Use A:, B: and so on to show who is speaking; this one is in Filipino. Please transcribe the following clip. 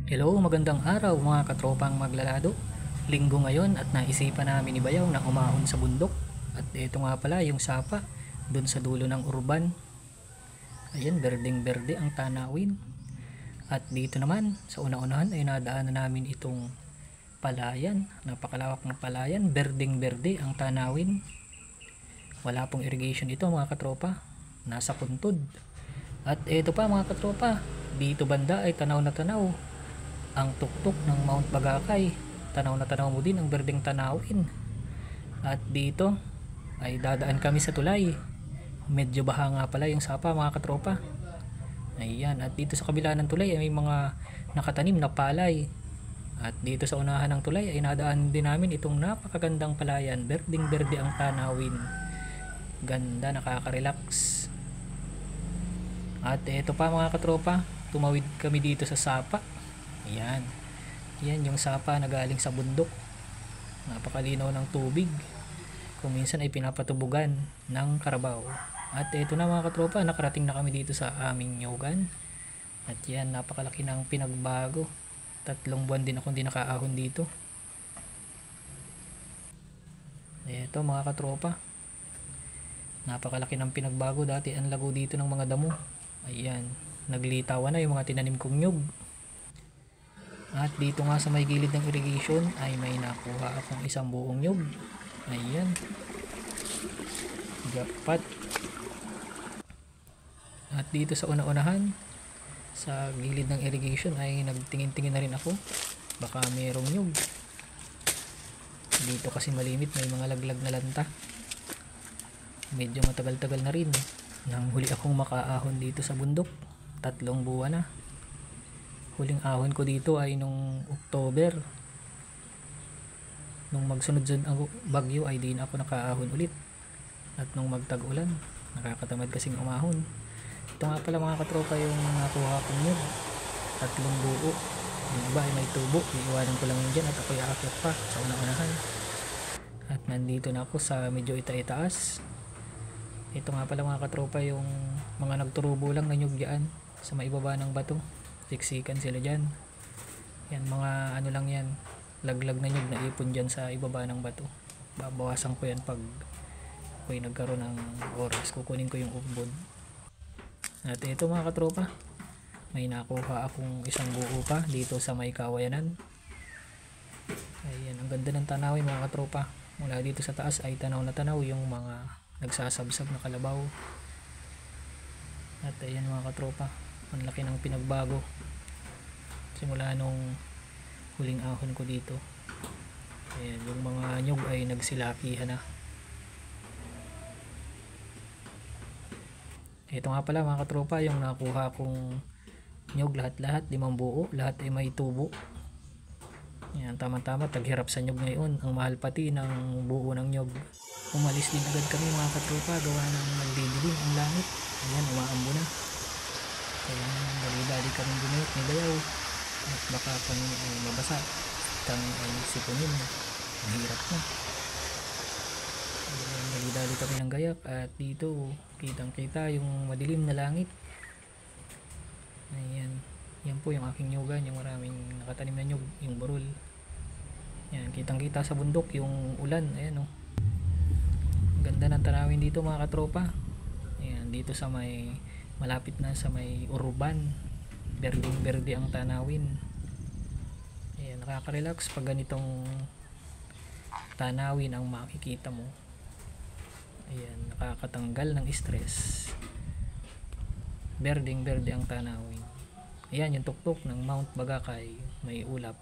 A: Hello, magandang araw mga katropang maglalado. Linggo ngayon at naisipan namin ni Bayaw na umahon sa bundok. At ito nga pala yung sapa dun sa dulo ng urban. Ayan, berdeng berde ang tanawin. At dito naman sa una-unahan ay nadaanan namin itong palayan. Napakalawak ng palayan, berdeng berde ang tanawin. Wala pong irrigation ito mga katropa. Nasa puntod. At ito pa mga katropa, dito banda ay tanaw na tanaw ang tuktok ng Mount Bagakay. Tanaw na tanaw mo din ang berdeng tanawin. At dito ay dadaan kami sa tulay. Medyo baha nga pala yung sapa mga katropa. Ayan, at dito sa kabila ng tulay ay may mga nakatanim na palay. At dito sa unahan ng tulay ay nadaan din namin itong napakagandang palayan. Berdeng berde ang tanawin. Ganda, nakaka-relax. At ito pa mga katropa, tumawid kami dito sa sapa. Ayan. Yan yung sapa na galing sa bundok. Napakalinaw ng tubig. Kung minsan ay pinapatubugan ng karabaw. At ito na mga katropa, nakarating na kami dito sa aming nyugan. At yan, napakalaki ng pinagbago. 3 buwan din akong di nakaahon dito. Ito mga katropa, napakalaki ng pinagbago. Dati ang lago dito ng mga damo. Ayan, naglitawan na yung mga tinanim kong nyug. At dito nga sa may gilid ng irrigation ay may nakuha akong isang buong nyug. Ayan, jackpot. At dito sa una-unahan sa gilid ng irrigation ay nagtingin-tingin na rin ako, baka mayroong nyug. Dito kasi malimit, may mga laglag na lanta. Medyo matagal-tagal na rin nang huli akong makaahon dito sa bundok. 3 buwan na. Huling ahon ko dito ay nung October. Nung magsunod-sunod ang bagyo ay di na ako nakaahon ulit. At nung magtag-ulan, nakakatamad kasing umahon. Ito nga pala mga katropa yung nakuha kong nyug. 3 buo. Yung iba ay may tubo. Iiwanan ko lang yun dyan at ako'y aakyat pa sa una-unahan. At nandito na ako sa medyo itaas. Ito nga pala mga katropa yung mga nagturubo lang na nyug dyan sa maibaba ng bato. Siksikan sila dyan. Yan, mga ano lang yan, laglag na nyug na ipon dyan sa ibaba ng bato. Babawasan ko yan pag ako'y nagkaroon ng oras. Kukunin ko yung umbod. At ito mga katropa, may nakuha akong isang buo pa dito sa may kawayanan. Ayan, ang ganda ng tanawin mga katropa. Mula dito sa taas ay tanaw na tanaw yung mga nagsasabsab na kalabaw. At ayan mga katropa, ang laki ng pinagbago simula nung huling ahon ko dito. Ayan, yung mga nyug ay nagsilakihan na. Ito nga pala mga katropa yung nakuha kong nyug, lahat-lahat 5 buo, lahat ay may tubo. Ayan, tama-tama, taghirap sa nyug ngayon. Ang mahal pati ng buo ng nyug. Umalis din agad kami mga katropa, gawa ng nagdidilim ang langit. Ayan, umaambo na. Kaya dali-dali kami gumit ni Bayaw at baka kami ay mabasa tang ay sipunin, mahirap na. Ayan, dali-dali kami ng gayak at dito kitang kita yung madilim na langit. Ayan, yan po yung aking nyugan, yung maraming nakatanim na nyug, yung burol. Ayan, kitang kita sa bundok yung ulan. Ayan o, ganda ng tanawin dito mga katropa. Ayan, dito sa may malapit na sa may urban, berdeng berde ang tanawin. Ayan, nakaka-relax pag ganitong tanawin ang makikita mo. Ayan, nakakatanggal ng stress. Berdeng berde ang tanawin. Ayan, yung tuktok ng Mount Bagakay, may ulap.